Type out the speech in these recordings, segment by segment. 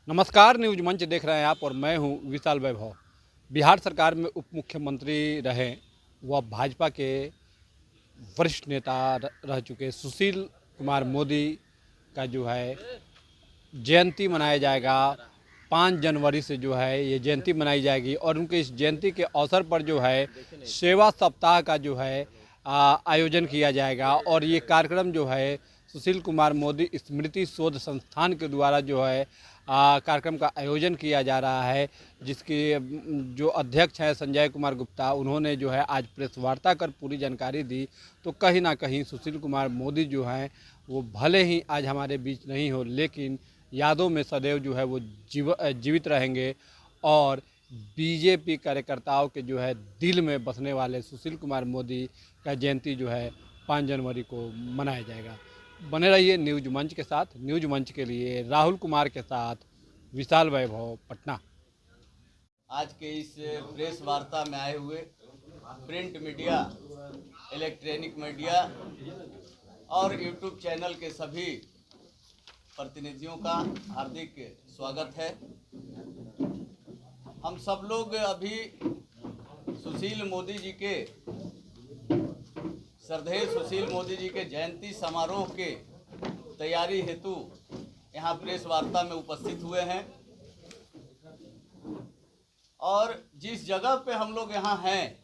नमस्कार, न्यूज मंच देख रहे हैं आप और मैं हूं विशाल वैभव। बिहार सरकार में उप मुख्यमंत्री रहे वह भाजपा के वरिष्ठ नेता रह चुके सुशील कुमार मोदी का जो है जयंती मनाया जाएगा। 5 जनवरी से जो है ये जयंती मनाई जाएगी और उनके इस जयंती के अवसर पर जो है सेवा सप्ताह का जो है आयोजन किया जाएगा। और ये कार्यक्रम जो है सुशील कुमार मोदी स्मृति शोध संस्थान के द्वारा जो है कार्यक्रम का आयोजन किया जा रहा है, जिसके जो अध्यक्ष हैं संजय कुमार गुप्ता, उन्होंने जो है आज प्रेस वार्ता कर पूरी जानकारी दी। तो कहीं ना कहीं सुशील कुमार मोदी जो हैं वो भले ही आज हमारे बीच नहीं हो, लेकिन यादों में सदैव जो है वो जीवित रहेंगे। और बीजेपी कार्यकर्ताओं के जो है दिल में बसने वाले सुशील कुमार मोदी का जयंती जो है 5 जनवरी को मनाया जाएगा। बने रहिए न्यूज मंच के साथ। न्यूज मंच के लिए राहुल कुमार के साथ विशाल वैभव, पटना। आज के इस प्रेस वार्ता में आए हुए प्रिंट मीडिया, इलेक्ट्रॉनिक मीडिया और यूट्यूब चैनल के सभी प्रतिनिधियों का हार्दिक स्वागत है। हम सब लोग अभी सुशील मोदी जी के श्रद्धेय सुशील मोदी जी के जयंती समारोह के तैयारी हेतु यहाँ प्रेस वार्ता में उपस्थित हुए हैं। और जिस जगह पे हम लोग यहाँ हैं,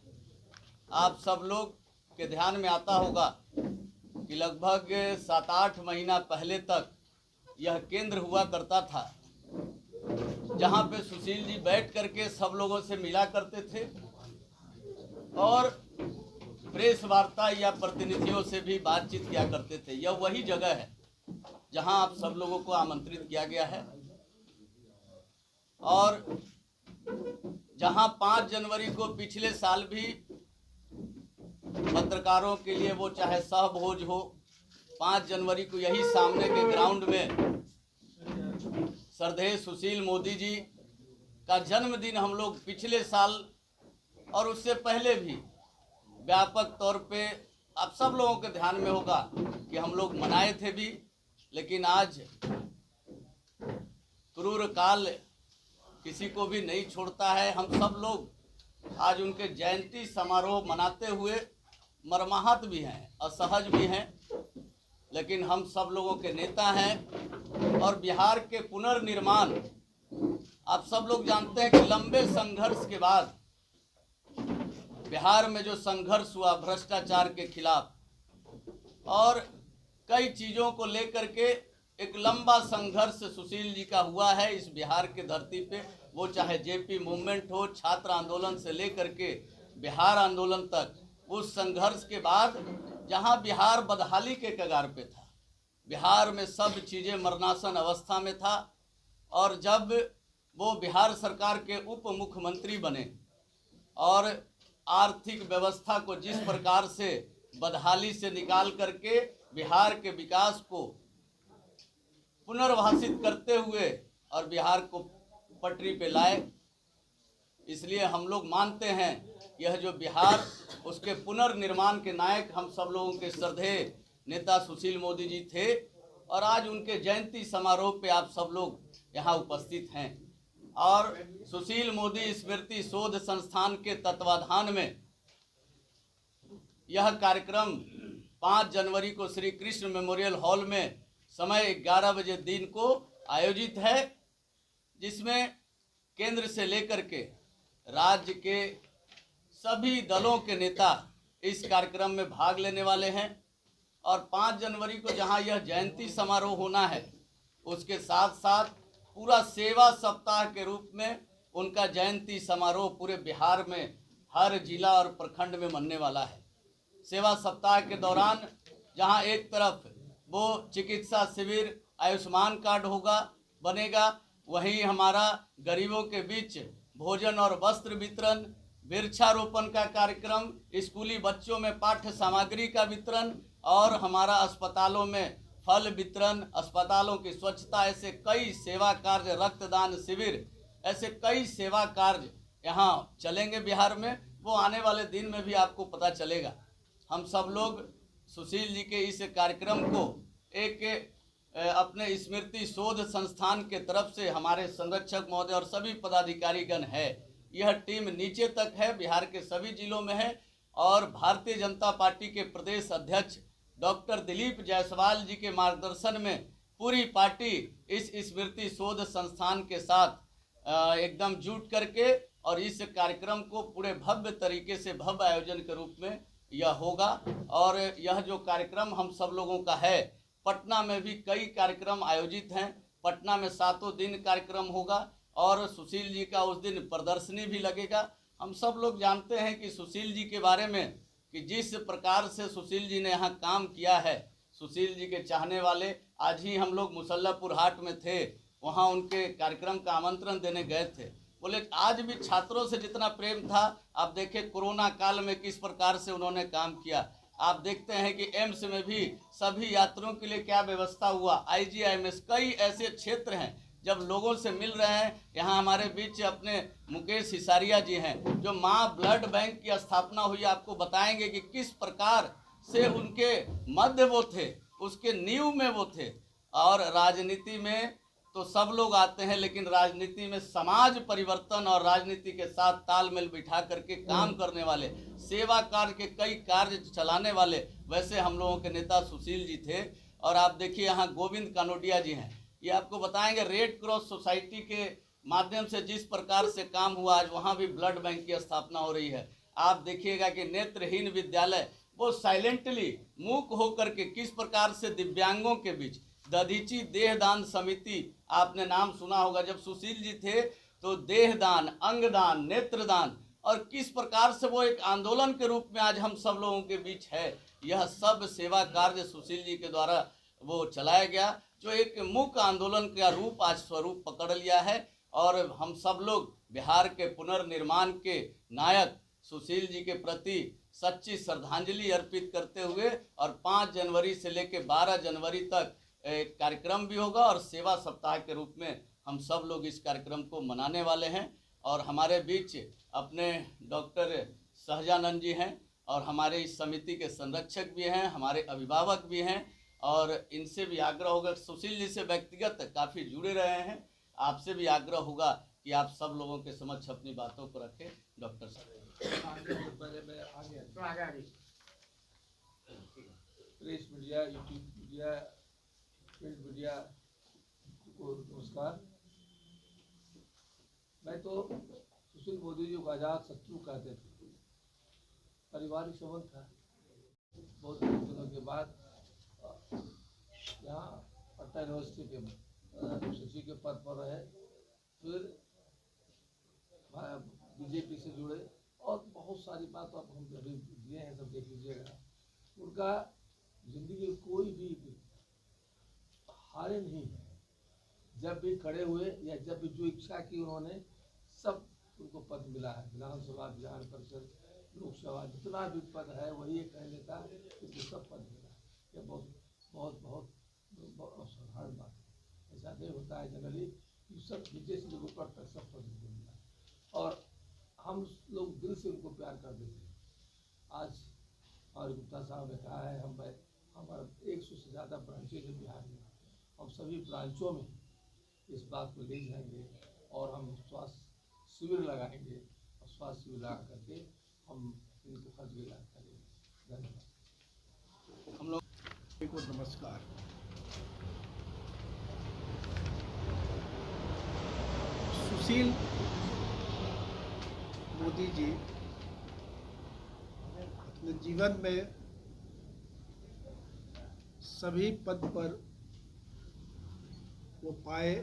आप सब लोग के ध्यान में आता होगा कि लगभग 7-8 महीना पहले तक यह केंद्र हुआ करता था, जहाँ पे सुशील जी बैठ करके सब लोगों से मिला करते थे और प्रेस वार्ता या प्रतिनिधियों से भी बातचीत किया करते थे। यह वही जगह है जहां आप सब लोगों को आमंत्रित किया गया है और जहां 5 जनवरी को पिछले साल भी पत्रकारों के लिए वो चाहे सहभोज हो, 5 जनवरी को यही सामने के ग्राउंड में श्रद्धेय सुशील मोदी जी का जन्मदिन हम लोग पिछले साल और उससे पहले भी व्यापक तौर पे आप सब लोगों के ध्यान में होगा कि हम लोग मनाए थे भी। लेकिन आज क्रूर काल किसी को भी नहीं छोड़ता है। हम सब लोग आज उनके जयंती समारोह मनाते हुए मर्माहत भी हैं, असहज भी हैं, लेकिन हम सब लोगों के नेता हैं। और बिहार के पुनर्निर्माण, आप सब लोग जानते हैं कि लंबे संघर्ष के बाद बिहार में जो संघर्ष हुआ भ्रष्टाचार के खिलाफ और कई चीज़ों को लेकर के एक लंबा संघर्ष सुशील जी का हुआ है इस बिहार के धरती पे। वो चाहे जेपी मूवमेंट हो, छात्र आंदोलन से लेकर के बिहार आंदोलन तक, उस संघर्ष के बाद जहां बिहार बदहाली के कगार पे था, बिहार में सब चीज़ें मरणासन अवस्था में था, और जब वो बिहार सरकार के उप मुख्यमंत्री बने और आर्थिक व्यवस्था को जिस प्रकार से बदहाली से निकाल करके बिहार के विकास को पुनर्वासित करते हुए और बिहार को पटरी पे लाए, इसलिए हम लोग मानते हैं यह जो बिहार, उसके पुनर्निर्माण के नायक हम सब लोगों के श्रद्धेय नेता सुशील मोदी जी थे। और आज उनके जयंती समारोह पे आप सब लोग यहाँ उपस्थित हैं। और सुशील मोदी स्मृति शोध संस्थान के तत्वाधान में यह कार्यक्रम 5 जनवरी को श्री कृष्ण मेमोरियल हॉल में समय 11 बजे दिन को आयोजित है, जिसमें केंद्र से लेकर के राज्य के सभी दलों के नेता इस कार्यक्रम में भाग लेने वाले हैं। और 5 जनवरी को जहां यह जयंती समारोह होना है, उसके साथ साथ पूरा सेवा सप्ताह के रूप में उनका जयंती समारोह पूरे बिहार में हर जिला और प्रखंड में मनने वाला है। सेवा सप्ताह के दौरान जहां एक तरफ वो चिकित्सा शिविर, आयुष्मान कार्ड बनेगा, वहीं हमारा गरीबों के बीच भोजन और वस्त्र वितरण, वृक्षारोपण का कार्यक्रम, स्कूली बच्चों में पाठ्य सामग्री का वितरण और हमारा अस्पतालों में फल वितरण, अस्पतालों की स्वच्छता, ऐसे कई सेवा कार्य, रक्तदान शिविर, ऐसे कई सेवा कार्य यहाँ चलेंगे बिहार में। वो आने वाले दिन में भी आपको पता चलेगा। हम सब लोग सुशील जी के इस कार्यक्रम को एक अपने स्मृति शोध संस्थान के तरफ से हमारे संरक्षक महोदय और सभी पदाधिकारीगण है। यह टीम नीचे तक है, बिहार के सभी जिलों में है और भारतीय जनता पार्टी के प्रदेश अध्यक्ष डॉक्टर दिलीप जायसवाल जी के मार्गदर्शन में पूरी पार्टी इस स्मृति शोध संस्थान के साथ एकदम जुट करके और इस कार्यक्रम को पूरे भव्य तरीके से भव्य आयोजन के रूप में यह होगा। और यह जो कार्यक्रम हम सब लोगों का है, पटना में भी कई कार्यक्रम आयोजित हैं। पटना में 7 दिन कार्यक्रम होगा और सुशील जी का उस दिन प्रदर्शनी भी लगेगा। हम सब लोग जानते हैं कि सुशील जी के बारे में कि जिस प्रकार से सुशील जी ने यहाँ काम किया है, सुशील जी के चाहने वाले, आज ही हम लोग मुसल्लापुर हाट में थे, वहाँ उनके कार्यक्रम का आमंत्रण देने गए थे। बोले आज भी छात्रों से जितना प्रेम था, आप देखें कोरोना काल में किस प्रकार से उन्होंने काम किया। आप देखते हैं कि एम्स में भी सभी यात्रियों के लिए क्या व्यवस्था हुआ। IGIMS कई ऐसे क्षेत्र हैं जब लोगों से मिल रहे हैं। यहाँ हमारे बीच अपने मुकेश हिसारिया जी हैं जो माँ ब्लड बैंक की स्थापना हुई, आपको बताएंगे कि किस प्रकार से उनके मध्य वो थे, उसके नींव में वो थे। और राजनीति में तो सब लोग आते हैं, लेकिन राजनीति में समाज परिवर्तन और राजनीति के साथ तालमेल बिठा करके काम करने वाले, सेवा कार्य के कई कार्य चलाने वाले, वैसे हम लोगों के नेता सुशील जी थे। और आप देखिए यहाँ गोविंद कानोडिया जी हैं, ये आपको बताएंगे रेड क्रॉस सोसाइटी के माध्यम से जिस प्रकार से काम हुआ, आज वहाँ भी ब्लड बैंक की स्थापना हो रही है। आप देखिएगा कि नेत्रहीन विद्यालय वो साइलेंटली मूक होकर के किस प्रकार से दिव्यांगों के बीच दधीची देहदान समिति, आपने नाम सुना होगा। जब सुशील जी थे तो देहदान, अंगदान, नेत्रदान, और किस प्रकार से वो एक आंदोलन के रूप में आज हम सब लोगों के बीच है। यह सब सेवा कार्य सुशील जी के द्वारा वो चलाया गया, जो एक मुख्य आंदोलन का रूप आज स्वरूप पकड़ लिया है। और हम सब लोग बिहार के पुनर्निर्माण के नायक सुशील जी के प्रति सच्ची श्रद्धांजलि अर्पित करते हुए और 5 जनवरी से लेकर 12 जनवरी तक एक कार्यक्रम भी होगा और सेवा सप्ताह के रूप में हम सब लोग इस कार्यक्रम को मनाने वाले हैं। और हमारे बीच अपने डॉक्टर सहजानंद जी हैं और हमारे इस समिति के संरक्षक भी हैं, हमारे अभिभावक भी हैं। और इनसे भी आग्रह होगा, सुशील जी से व्यक्तिगत काफ़ी जुड़े रहे हैं, आपसे भी आग्रह होगा कि आप सब लोगों के समक्ष अपनी बातों को रखें। डॉक्टर साहब press media, YouTube media, print media को नमस्कार। मैं तो सुशील मोदी जी को आजाद शत्रु कहते थे, पारिवारिक संबंध था। बहुत दिनों के बाद यहाँ पटना यूनिवर्सिटी के सचिव के पद पर रहे, फिर बीजेपी से जुड़े और बहुत सारी बात अब हम अभी दिए हैं, सब देख लीजिएगा। उनका जिंदगी में कोई भी हारे नहीं है। जब भी खड़े हुए या जब भी जो इच्छा की उन्होंने, सब उनको पद मिला है। विधानसभा, विधान परिषद, लोकसभा, जितना भी पद है वही एक कह लेता है कि सब पद मिला है। यह बहुत बहुत बहुत बहुत साधारण बात है। ऐसा नहीं होता है जनरली कि सब नीचे से लोग ऊपर तक सब पद मिला है। और हम लोग दिल से उनको प्यार कर देते हैं। आज और गुप्ता साहब ने कहा है, हमारा 100 से ज़्यादा ब्रांचेज है बिहार में। हम सभी ब्रांचों में इस बात को ले जाएंगे और हम स्वास्थ्य शिविर लगाएंगे और स्वास्थ्य शिविर लगा करके हम इनको खर्च भी करेंगे। धन्यवाद। हम लोग को नमस्कार। सुशील मोदी जी अपने जीवन में सभी पद पर वो पाए,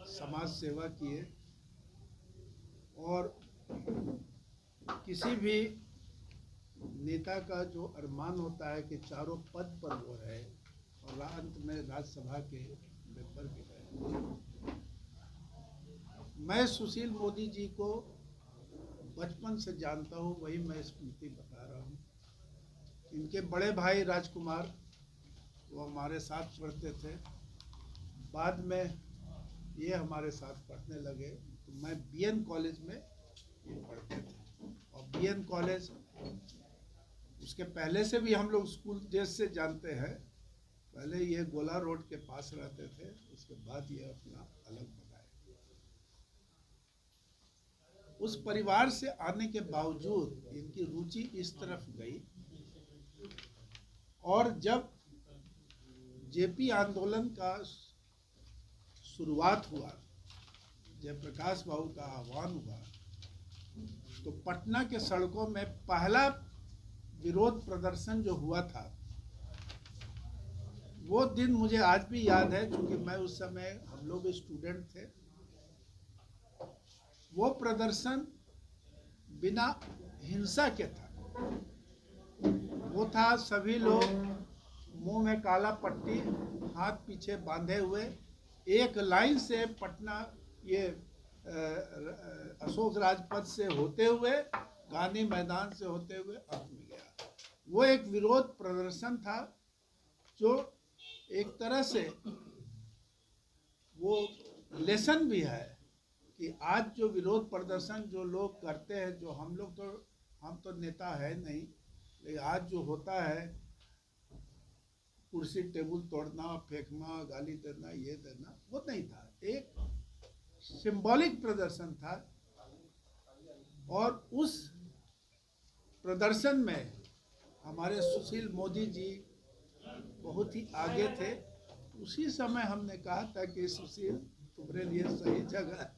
समाज सेवा किए और किसी भी नेता का जो अरमान होता है कि चारों पद पर वो रहे और अंत में राज्यसभा के मेंबर भी रहे। मैं सुशील मोदी जी को बचपन से जानता हूँ, वही मैं स्मृति बता रहा हूँ। इनके बड़े भाई राजकुमार वो हमारे साथ पढ़ते थे, बाद में ये हमारे साथ पढ़ने लगे तो मैं BN कॉलेज में ये पढ़ते थे। और BN कॉलेज उसके पहले से भी हम लोग स्कूल डेज से जानते हैं। पहले ये गोला रोड के पास रहते थे, उसके बाद ये अपना अलग बनाए। उस परिवार से आने के बावजूद इनकी रुचि इस तरफ गई, और जब जेपी आंदोलन का शुरुआत हुआ, जयप्रकाश बाबू का आह्वान हुआ, तो पटना के सड़कों में पहला विरोध प्रदर्शन जो हुआ था, वो दिन मुझे आज भी याद है, क्योंकि मैं उस समय, हम लोग स्टूडेंट थे। वो प्रदर्शन बिना हिंसा के था। वो था सभी लोग मुंह में काला पट्टी, हाथ पीछे बांधे हुए, एक लाइन से पटना ये अशोक राजपथ से होते हुए, गांधी मैदान से होते हुए अंत में गया। वो एक विरोध प्रदर्शन था, जो एक तरह से वो लेसन भी है कि आज जो विरोध प्रदर्शन जो लोग करते हैं, जो हम तो नेता है नहीं, लेकिन आज जो होता है, कुर्सी टेबल तोड़ना, फेंकना, गाली देना, ये देना, वो नहीं था। एक सिंबॉलिक प्रदर्शन था, और उस प्रदर्शन में हमारे सुशील मोदी जी बहुत ही आगे थे। उसी समय हमने कहा था कि सुशील, तुम्हारे लिए सही जगह है,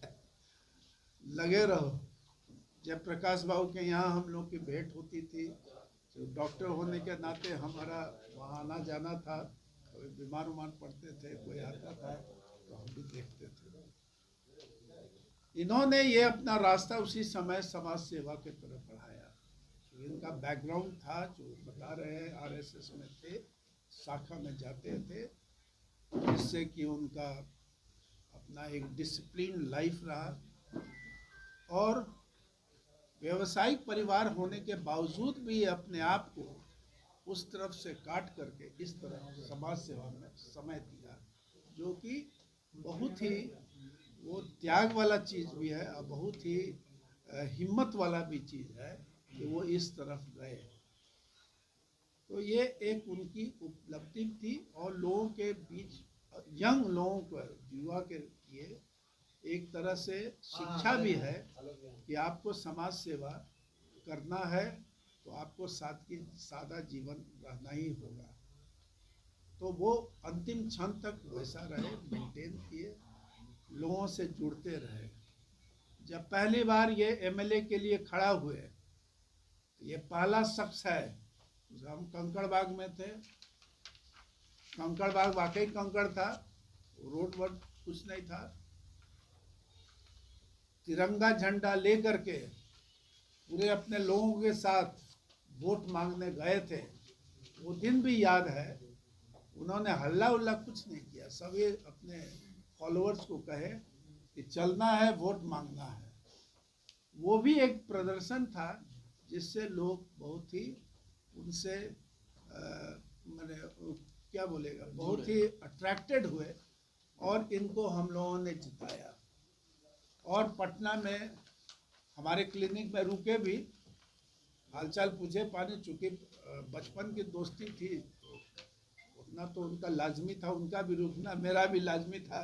लगे रहो। जयप्रकाश बाबू के यहाँ हम लोग की भेंट होती थी, तो डॉक्टर होने के नाते हमारा वहाँ आना जाना था। कभी बीमार उमार पड़ते थे, कोई आता था तो हम भी देखते थे। इन्होंने ये अपना रास्ता उसी समय समाज सेवा की तरफ बढ़ाया। तो इनका बैकग्राउंड था, जो बता रहे हैं, आरएसएस में थे, शाखा में जाते थे, जिससे कि उनका अपना एक डिसिप्लिन लाइफ रहा, और व्यवसायिक परिवार होने के बावजूद भी अपने आप को उस तरफ से काट करके इस तरफ समाज सेवा में समय दिया, जो कि बहुत ही वो त्याग वाला चीज़ भी है, और बहुत ही हिम्मत वाला भी चीज़ है कि वो इस तरफ गए। तो ये एक उनकी उपलब्धि थी, और लोगों के बीच, यंग लोगों पर, युवा के लिए एक तरह से शिक्षा भी है कि आपको समाज सेवा करना है तो आपको सादा जीवन रहना ही होगा। तो वो अंतिम क्षण तक वैसा रहे, मेंटेन किए, लोगों से जुड़ते रहे। जब पहली बार ये एमएलए के लिए खड़ा हुए, तो ये पहला शख्स है। हम कंकड़बाग में थे, कंकड़बाग वाकई कंकड़ था, रोड वोड कुछ नहीं था। तिरंगा झंडा लेकर के पूरे अपने लोगों के साथ वोट मांगने गए थे। वो दिन भी याद है। उन्होंने हल्ला उल्ला कुछ नहीं किया, सभी अपने फॉलोअर्स को कहे कि चलना है, वोट मांगना है। वो भी एक प्रदर्शन था, जिससे लोग बहुत ही उनसे मैंने क्या बोलेगा, बहुत ही अट्रैक्टेड हुए, और इनको हम लोगों ने जिताया। और पटना में हमारे क्लिनिक में रुके भी, हालचाल पूछे पानी, चूँकि बचपन की दोस्ती थी, उतना तो उनका लाजमी था, उनका भी रुकना मेरा भी लाजमी था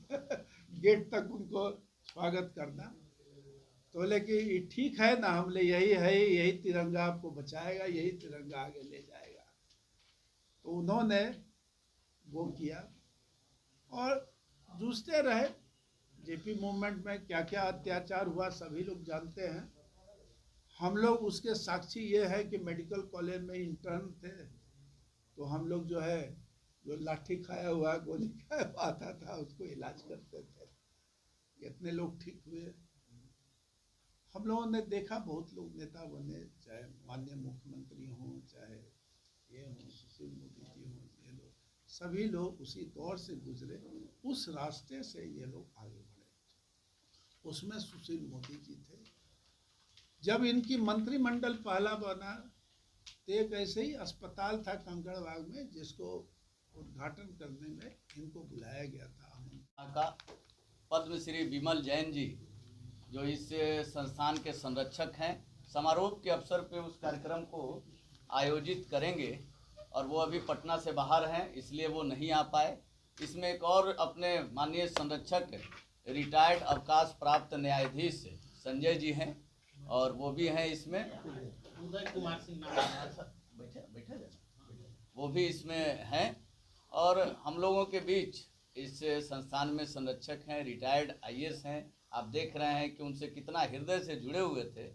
गेट तक उनको स्वागत करना। तो लेकिन ठीक है ना, हमने यही है, यही तिरंगा आपको बचाएगा, यही तिरंगा आगे ले जाएगा। तो उन्होंने वो किया और जूझते रहे। जेपी मूवमेंट में क्या क्या अत्याचार हुआ सभी लोग जानते हैं। हम लोग उसके साक्षी ये है कि मेडिकल कॉलेज में इंटर्न थे, तो हम लोग जो है, जो लाठी खाया हुआ, गोली खाया हुआ आता था, उसको इलाज करते थे। कितने लोग ठीक हुए। हम लोगों ने देखा, बहुत लोग नेता बने, चाहे माननीय मुख्यमंत्री हों, चाहे ये हों, सुशील मोदी जी हों, ये लोग सभी लोग उसी दौर से गुजरे, उस रास्ते से ये लोग आगे बढ़े। उसमें सुशील मोदी जी थे। जब इनकी मंत्रिमंडल पहला बना, तो एक ऐसे ही अस्पताल था कंकड़बाग में, जिसको उद्घाटन करने में इनको बुलाया गया था। का पद्मश्री विमल जैन जी, जो इस संस्थान के संरक्षक हैं, समारोह के अवसर पे उस कार्यक्रम को आयोजित करेंगे। और वो अभी पटना से बाहर हैं, इसलिए वो नहीं आ पाए। इसमें एक और अपने माननीय संरक्षक रिटायर्ड अवकाश प्राप्त न्यायाधीश संजय जी हैं और वो भी हैं इसमें। उदय कुमार सिंह नाम बैठा वो भी इसमें हैं। और हम लोगों के बीच इस संस्थान में संरक्षक हैं, रिटायर्ड आईएएस हैं। आप देख रहे हैं कि उनसे कितना हृदय से जुड़े हुए थे।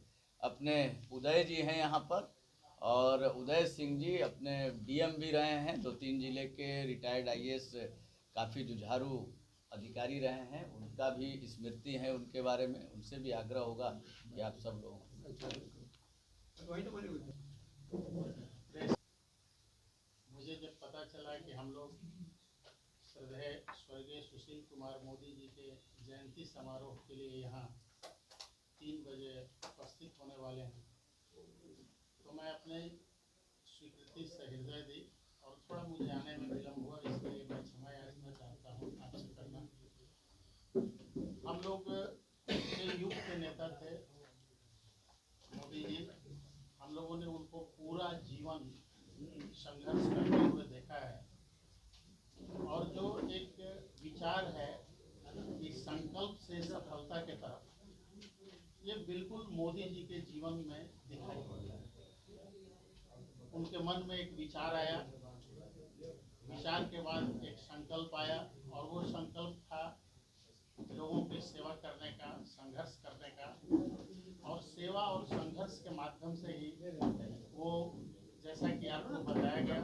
अपने उदय जी हैं यहाँ पर, और उदय सिंह जी अपने डीएम भी रहे हैं, 2-3 जिले के रिटायर्ड आईएएस काफ़ी जुझारू अधिकारी रहे हैं। उनका भी स्मृति है, उनके बारे में उनसे भी आग्रह होगा कि आप सब लोग। मुझे जब पता चला कि हम लोग श्रद्धेय स्वर्गीय सुशील कुमार मोदी जी के जयंती समारोह के लिए यहाँ 3 बजे उपस्थित होने वाले हैं, तो मैं अपने स्वीकृति सहृदय दी और थोड़ा मुझे आने में विलम्ब हुआ, इसलिए मैं क्षमा याचना चाहता हूँ आपसे करना। हम लोग के युग के नेता थे मोदी जी। हम लोगों ने उनको पूरा जीवन संघर्ष करते हुए देखा है, और जो एक विचार है कि संकल्प से सफलता के तरफ, ये बिल्कुल मोदी जी के जीवन में दिखाई पड़ता है। उनके मन में एक विचार आया, विचार के बाद एक संकल्प आया, और वो संकल्प था लोगों की सेवा करने का, संघर्ष करने का, और सेवा और संघर्ष के माध्यम से ही वो, जैसा कि आपको बताया गया,